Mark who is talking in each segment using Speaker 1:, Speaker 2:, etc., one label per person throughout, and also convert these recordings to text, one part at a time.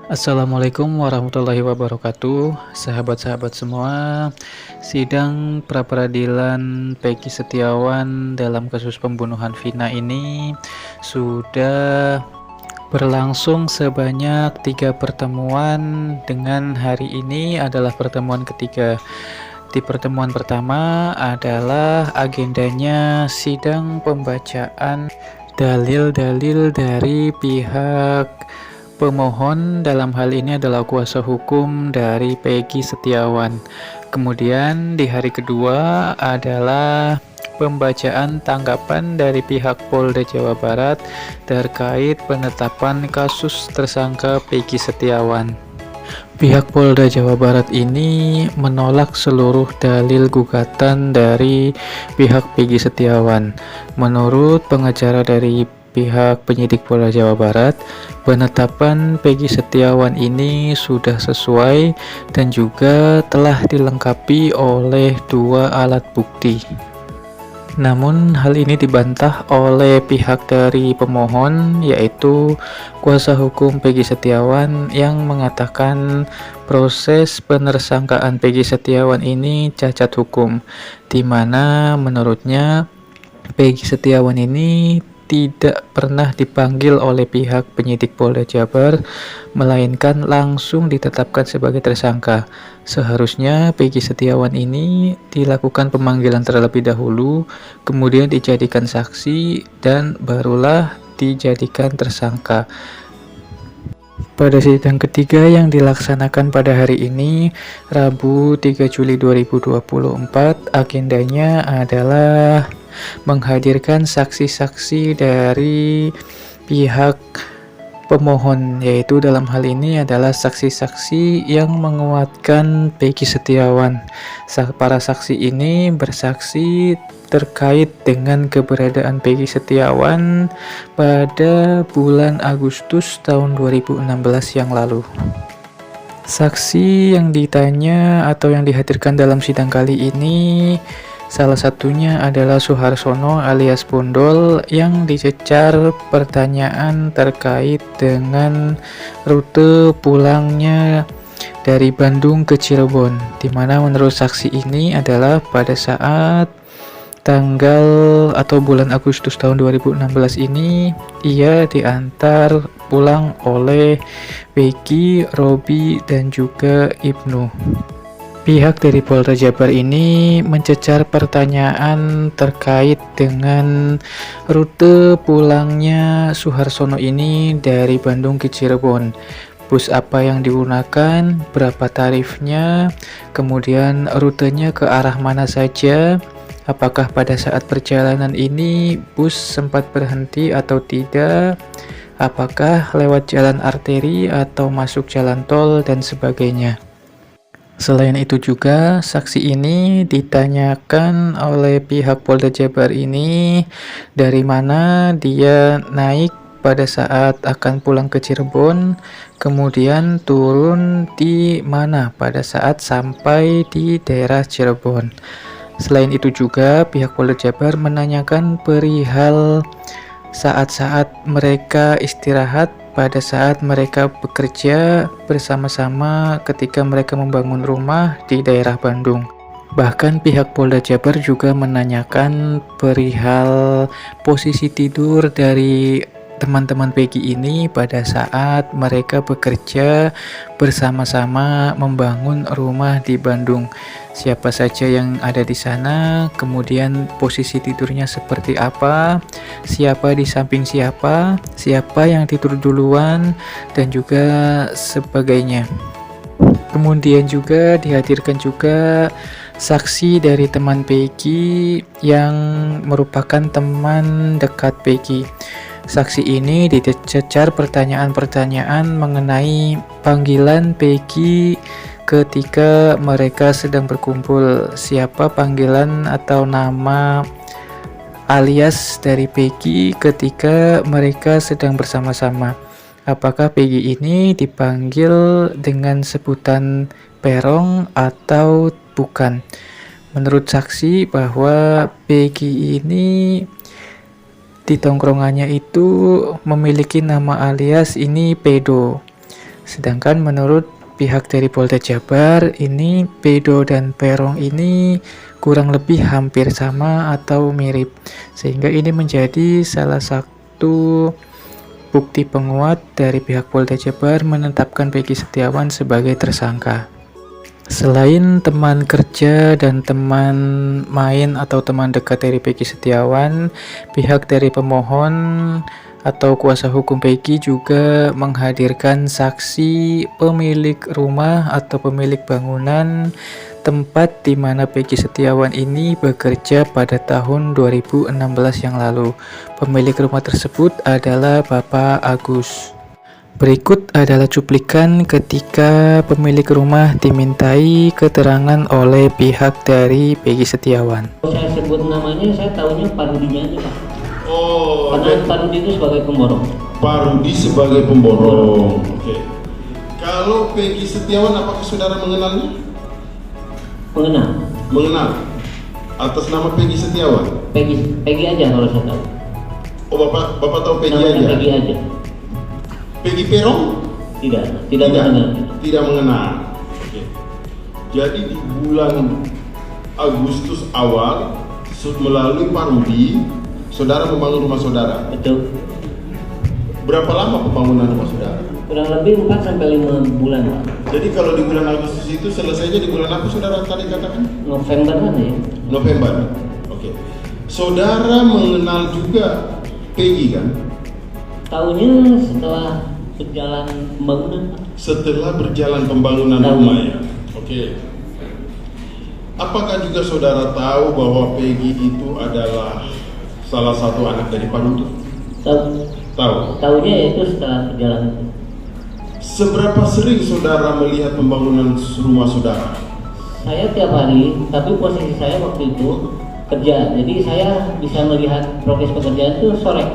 Speaker 1: Assalamualaikum warahmatullahi wabarakatuh, sahabat-sahabat semua. Sidang pra-peradilan Peggy Setiawan dalam kasus pembunuhan Vina ini sudah berlangsung sebanyak 3 pertemuan, dengan hari ini adalah pertemuan ketiga. Di pertemuan pertama adalah agendanya sidang pembacaan dalil-dalil dari pihak pemohon, dalam hal ini adalah kuasa hukum dari Peggy Setiawan. Kemudian di hari kedua adalah pembacaan tanggapan dari pihak Polda Jawa Barat terkait penetapan kasus tersangka Peggy Setiawan. Pihak Polda Jawa Barat ini menolak seluruh dalil gugatan dari pihak Peggy Setiawan. Menurut pengacara dari pihak penyidik Polda Jawa Barat, penetapan Peggy Setiawan ini sudah sesuai dan juga telah dilengkapi oleh 2 alat bukti. Namun hal ini dibantah oleh pihak dari pemohon, yaitu kuasa hukum Peggy Setiawan, yang mengatakan proses penersangkaan Peggy Setiawan ini cacat hukum, di mana menurutnya Peggy Setiawan ini tidak pernah dipanggil oleh pihak penyidik Polda Jabar, melainkan langsung ditetapkan sebagai tersangka. Seharusnya Peggy Setiawan ini dilakukan pemanggilan terlebih dahulu, kemudian dijadikan saksi, dan barulah dijadikan tersangka. Pada sidang ketiga yang dilaksanakan pada hari ini, Rabu 3 Juli 2024, agendanya adalah menghadirkan saksi-saksi dari pihak pemohon, yaitu dalam hal ini adalah saksi-saksi yang menguatkan Peggy Setiawan. Para saksi ini bersaksi terkait dengan keberadaan Peggy Setiawan pada bulan Agustus tahun 2016 yang lalu. Saksi yang ditanya atau yang dihadirkan dalam sidang kali ini salah satunya adalah Suharsono alias Bondol, yang dicecar pertanyaan terkait dengan rute pulangnya dari Bandung ke Cirebon, di mana menurut saksi ini adalah pada saat tanggal atau bulan Agustus tahun 2016 ini ia diantar pulang oleh Peggy, Robi, dan juga Ibnu. Pihak dari Polda Jabar ini mencecar pertanyaan terkait dengan rute pulangnya Suharsono ini dari Bandung ke Cirebon. Bus apa yang digunakan, berapa tarifnya, kemudian rutenya ke arah mana saja, apakah pada saat perjalanan ini bus sempat berhenti atau tidak, apakah lewat jalan arteri atau masuk jalan tol, dan sebagainya. Selain itu juga, saksi ini ditanyakan oleh pihak Polda Jabar ini dari mana dia naik pada saat akan pulang ke Cirebon, kemudian turun di mana pada saat sampai di daerah Cirebon. Selain itu juga, pihak Polda Jabar menanyakan perihal saat-saat mereka istirahat pada saat mereka bekerja bersama-sama ketika mereka membangun rumah di daerah Bandung. Bahkan pihak Polda Jabar juga menanyakan perihal posisi tidur dari teman-teman Peggy ini pada saat mereka bekerja bersama-sama membangun rumah di Bandung. Siapa saja yang ada di sana, kemudian posisi tidurnya seperti apa, siapa di samping siapa, siapa yang tidur duluan, dan juga sebagainya. Kemudian juga dihadirkan juga saksi dari teman Peggy yang merupakan teman dekat Peggy. Saksi ini dicecar pertanyaan-pertanyaan mengenai panggilan Peggy ketika mereka sedang berkumpul. Siapa panggilan atau nama alias dari Peggy ketika mereka sedang bersama-sama? Apakah Peggy ini dipanggil dengan sebutan Perong atau bukan? Menurut saksi bahwa Peggy ini di tongkrongannya itu memiliki nama alias ini Pedo. Sedangkan menurut pihak dari Polda Jabar, ini pedo dan perong ini kurang lebih hampir sama atau mirip. Sehingga ini menjadi salah satu bukti penguat dari pihak Polda Jabar menetapkan Peggy Setiawan sebagai tersangka. Selain teman kerja dan teman main atau teman dekat dari Peggy Setiawan, pihak dari pemohon atau kuasa hukum Peggy juga menghadirkan saksi pemilik rumah atau pemilik bangunan tempat di mana Peggy Setiawan ini bekerja pada tahun 2016 yang lalu. Pemilik rumah tersebut adalah Bapak Agus. Berikut adalah cuplikan ketika pemilik rumah dimintai keterangan oleh pihak dari Peggy Setiawan.
Speaker 2: Saya sebut namanya, saya tahunya Pak Rudinya aja Pak.
Speaker 3: Oh,
Speaker 2: Karena Pak Rudi itu sebagai pemborong.
Speaker 3: Pak Rudi sebagai pemborong. Oke. Kalau Peggy Setiawan, apakah saudara mengenalnya?
Speaker 2: Mengenal.
Speaker 3: Mengenal. Atas nama Peggy Setiawan.
Speaker 2: Peggy aja kalau saya tahu.
Speaker 3: Oh, bapak tahu Peggy
Speaker 2: Namanya
Speaker 3: aja.
Speaker 2: Peggy aja.
Speaker 3: Peggy Perong?
Speaker 2: Tidak mengenal.
Speaker 3: Tidak mengenal. Oke. Jadi di bulan Agustus awal melalui Pak Rudi, saudara membangun rumah saudara.
Speaker 2: Betul.
Speaker 3: Berapa lama pembangunan rumah saudara?
Speaker 2: Kurang lebih 4 sampai 5 bulan Pak.
Speaker 3: Jadi kalau di bulan Agustus itu selesainya di bulan apa saudara tadi katakan?
Speaker 2: November kan ya?
Speaker 3: November. Oke. Saudara mengenal juga Peggy kan?
Speaker 2: Tahunya setelah berjalan pembangunan Pak.
Speaker 3: Setelah berjalan pembangunan
Speaker 2: Tahu.
Speaker 3: rumah ya. Oke. Apakah juga saudara tahu bahwa Peggy itu adalah salah satu anak dari Pak Rudi? Tahu.
Speaker 2: Tahunya itu setelah berjalan.
Speaker 3: Seberapa sering saudara melihat pembangunan rumah saudara?
Speaker 2: Saya tiap hari, tapi posisi saya waktu itu kerja. Jadi saya bisa melihat progres pekerjaan itu sore.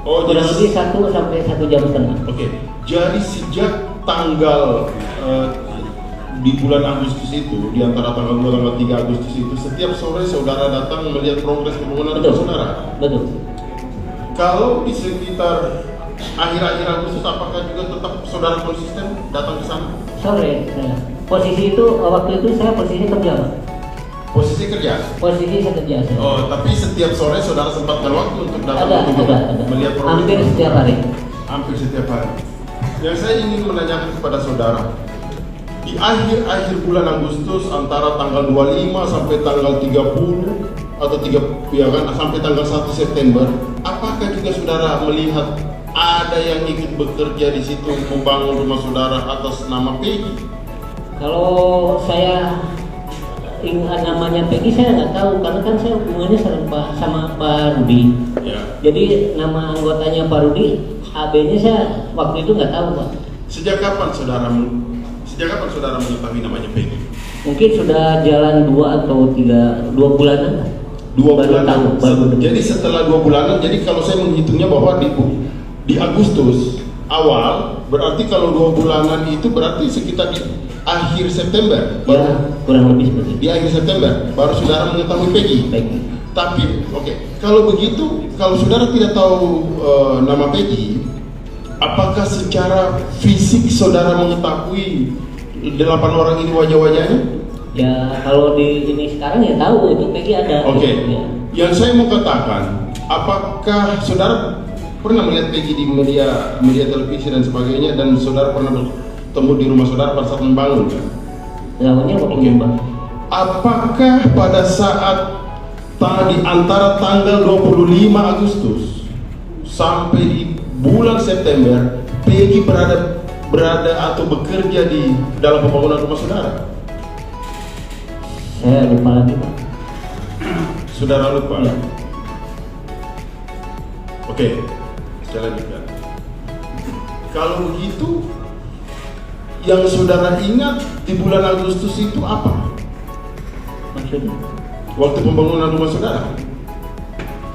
Speaker 3: Oh,
Speaker 2: Kurang
Speaker 3: jadi
Speaker 2: lebih 1 sampai 1 jam setengah.
Speaker 3: Oke. Jadi sejak tanggal di bulan Agustus itu, di antara tanggal 2 tanggal 3 Agustus itu, setiap sore saudara datang melihat progres pembangunan rumah saudara.
Speaker 2: Betul.
Speaker 3: Kalau di sekitar akhir-akhir Agustus, apakah juga tetap saudara konsisten datang ke sana?
Speaker 2: Sore saya. Posisi itu waktu itu saya posisi kerja Pak.
Speaker 3: Posisi kerja?
Speaker 2: Posisi saya kerja. Saya.
Speaker 3: Oh, tapi setiap sore saudara sempatkan waktu untuk datang untuk
Speaker 2: Ada.
Speaker 3: melihat progres?
Speaker 2: Hampir setiap hari.
Speaker 3: Hampir setiap hari. Yang saya ingin menanyakan kepada saudara, di akhir-akhir bulan Agustus antara tanggal 25 sampai tanggal 30 atau sampai tanggal 1 September, apakah juga saudara melihat ada yang ikut bekerja di situ membangun rumah saudara atas nama Peggy?
Speaker 2: Kalau saya ingat namanya Peggy saya nggak tahu karena kan saya hubungannya sama Pak Rudi.
Speaker 3: Ya.
Speaker 2: Jadi nama anggotanya Pak Rudi, AB-nya saya waktu itu nggak tahu Pak.
Speaker 3: Sejak kapan saudara mengetahui namanya Peggy?
Speaker 2: Mungkin sudah jalan 2 atau 2 bulanan lah.
Speaker 3: 2
Speaker 2: Baru
Speaker 3: bulanan.
Speaker 2: tahu, baru tahu.
Speaker 3: Jadi setelah 2 bulanan, jadi kalau saya menghitungnya bahwa di Agustus awal, berarti kalau 2 bulanan itu berarti sekitar di akhir September.
Speaker 2: Ya, kurang lebih seperti itu.
Speaker 3: Di akhir September baru saudara mengetahui Peggy.
Speaker 2: Peggy.
Speaker 3: Tapi oke, kalau begitu, kalau saudara tidak tahu nama Peggy, apakah secara fisik saudara mengetahui 8 orang ini wajah-wajahnya?
Speaker 2: Ya kalau di ini sekarang ya tahu itu Peggy ada.
Speaker 3: Oke.
Speaker 2: Ya.
Speaker 3: Yang saya mau katakan, apakah saudara pernah melihat Peggy di media televisi dan sebagainya, dan saudara pernah bertemu di rumah saudara pada saat membangun kan?
Speaker 2: Namanya waktu
Speaker 3: Oke.
Speaker 2: Mbak.
Speaker 3: Apakah pada saat di antara tanggal 25 Agustus sampai di bulan September, Peggy berada atau bekerja di dalam pembangunan rumah saudara?
Speaker 2: Saya lupa lagi Pak.
Speaker 3: Saudara lupa?
Speaker 2: Ya.
Speaker 3: Oke, saya lanjutkan. Kalau begitu, yang saudara ingat di bulan Agustus itu apa?
Speaker 2: Maksudnya?
Speaker 3: Waktu pembangunan rumah saudara.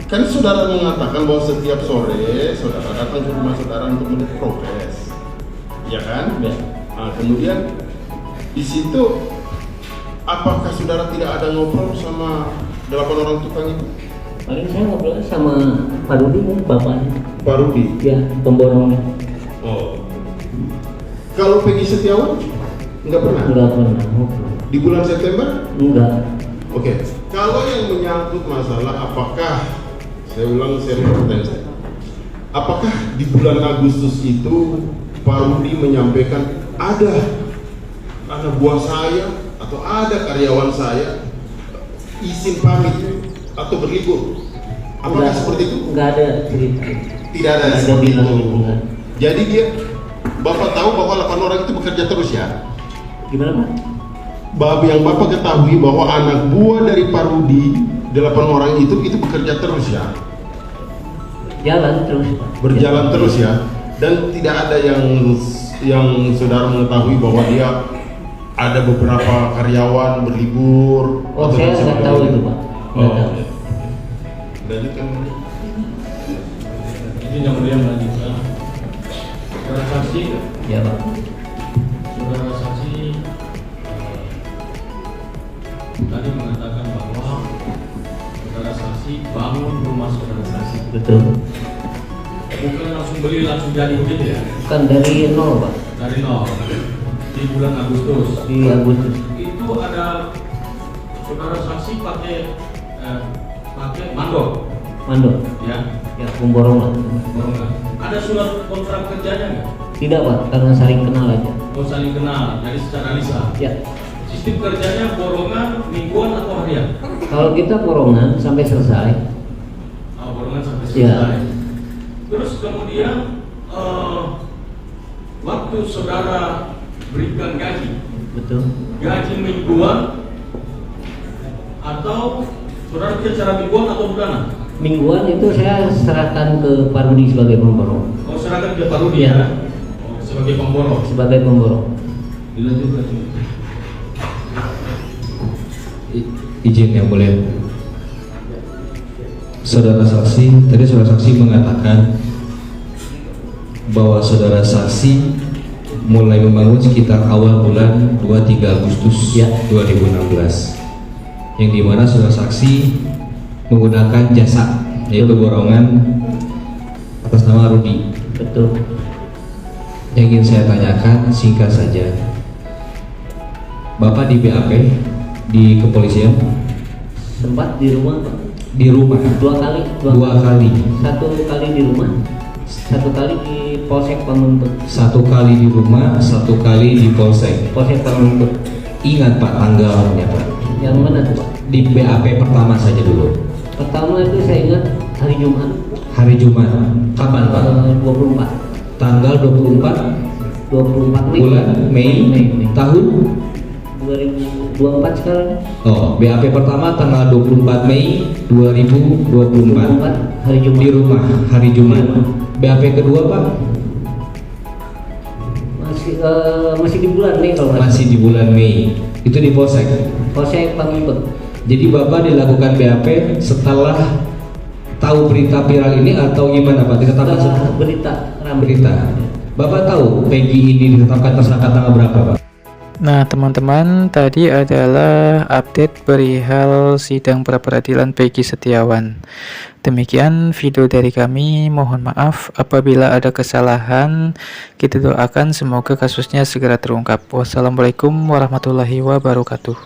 Speaker 3: Kan saudara mengatakan bahwa setiap sore saudara datang ke rumah saudara untuk melihat progres, ya kan?
Speaker 2: Ya.
Speaker 3: Nah, kemudian di situ, apakah saudara tidak ada ngobrol sama 8 orang tukang itu?
Speaker 2: Paling saya ngobrol sama Pak Rudi kan, bapaknya.
Speaker 3: Pak Rudi.
Speaker 2: Ya, pemborongnya.
Speaker 3: Oh. Kalau Peggy Setiawan nggak pernah.
Speaker 2: Enggak pernah.
Speaker 3: Di bulan September?
Speaker 2: Enggak.
Speaker 3: Oke. Kalau yang menyangkut masalah apakah, saya ulang seri pertanyaan saya. Apakah di bulan Agustus itu Pak Rudi menyampaikan ada anak buah saya atau ada karyawan saya izin pamit atau berlibur? Apakah seperti itu?
Speaker 2: Enggak ada cerita.
Speaker 3: Tidak ada
Speaker 2: Nggak
Speaker 3: seperti
Speaker 2: bilang
Speaker 3: itu.
Speaker 2: enggak.
Speaker 3: Jadi dia, Bapak tahu bahwa 8 orang itu bekerja terus ya?
Speaker 2: Gimana Pak?
Speaker 3: Yang Bapak ketahui bahwa anak buah dari Pak Rudi 8 orang itu bekerja terus ya?
Speaker 2: Jalan terus Pak.
Speaker 3: Berjalan terus ya? Dan tidak ada yang saudara mengetahui bahwa dia ada beberapa karyawan berlibur?
Speaker 2: Oh,
Speaker 3: atau
Speaker 2: saya
Speaker 3: dan
Speaker 2: nggak tahu itu Pak.
Speaker 3: Oh,
Speaker 2: Nggak tahu.
Speaker 3: oke. Lanjutkan.
Speaker 4: Ini yang mulia melanjutkan. Saudara saksi,
Speaker 2: Ya Pak.
Speaker 4: saudara saksi tadi mengatakan bahwa saudara saksi bangun rumah saudara saksi.
Speaker 2: Betul.
Speaker 4: Bukan langsung beli langsung jadi begitu ya?
Speaker 2: Kan dari nol Pak.
Speaker 4: Dari nol di bulan Agustus.
Speaker 2: Di Agustus.
Speaker 4: Itu ada saudara saksi pakai mandor,
Speaker 2: Mandor.
Speaker 4: ya?
Speaker 2: Ya pemborongan.
Speaker 4: Borongan. Ada surat kontrak kerjanya nggak?
Speaker 2: Tidak Pak, karena saling kenal aja.
Speaker 4: Oh, saling kenal, jadi secara lisan.
Speaker 2: Ya.
Speaker 4: Sistem kerjanya borongan, mingguan atau harian?
Speaker 2: Kalau kita borongan sampai selesai.
Speaker 4: Borongan sampai
Speaker 2: Ya.
Speaker 4: selesai. Terus kemudian waktu saudara berikan gaji,
Speaker 2: Betul.
Speaker 4: gaji mingguan atau saudara kerja secara mingguan atau bulanan?
Speaker 2: Mingguan itu saya serahkan ke Pak Rudi sebagai pemborong.
Speaker 4: Oh, serahkan ke Pak Rudi
Speaker 2: Ya.
Speaker 4: ya? Oh, sebagai pemborong.
Speaker 2: Sebagai pemborong.
Speaker 4: Dilanjutkan.
Speaker 5: Izin yang boleh. Saudara saksi, tadi saudara saksi mengatakan bahwa saudara saksi mulai membangun sekitar awal bulan 23 Agustus
Speaker 2: Ya.
Speaker 5: 2016, yang dimana saudara saksi menggunakan jasa yaitu borongan atas nama Rudi.
Speaker 2: Betul.
Speaker 5: Yang ingin saya tanyakan singkat saja, Bapak di BAP di kepolisian?
Speaker 2: Sempat di rumah Pak.
Speaker 5: Di rumah
Speaker 2: Dua kali.
Speaker 5: dua kali.
Speaker 2: Satu kali di rumah. Satu kali di Polsek Pamengpeuk.
Speaker 5: Satu kali di rumah, satu kali di polsek.
Speaker 2: Polsek Pamengpeuk.
Speaker 5: Ingat Pak tanggalnya Pak?
Speaker 2: Yang mana tuh Pak?
Speaker 5: Di BAP pertama saja dulu.
Speaker 2: Pertama itu saya ingat hari Jumat.
Speaker 5: Hari Jumat. Kapan Pak?
Speaker 2: 24.
Speaker 5: Tanggal 24
Speaker 2: 24 Mei.
Speaker 5: bulan Mei tahun.
Speaker 2: 2024 sekarang.
Speaker 5: Oh, BAP pertama tanggal 24 Mei 2024
Speaker 2: 24 hari Jumat.
Speaker 5: di rumah hari Jumat. BAP kedua Pak?
Speaker 2: Masih di bulan Mei kalau nggak salah.
Speaker 5: Masih di bulan Mei. Itu di polsek.
Speaker 2: Polsek Pamengpeuk.
Speaker 5: Jadi Bapak dilakukan BAP setelah tahu berita viral ini atau gimana Pak? Ditetapkan
Speaker 2: Setelah berita ramai.
Speaker 5: berita. Bapak tahu Peggy ini ditetapkan tersangka tanggal berapa Pak?
Speaker 1: Nah, teman-teman, tadi adalah update perihal sidang pra-peradilan Peggy Setiawan. Demikian video dari kami. Mohon maaf apabila ada kesalahan. Kita doakan semoga kasusnya segera terungkap. Wassalamualaikum warahmatullahi wabarakatuh.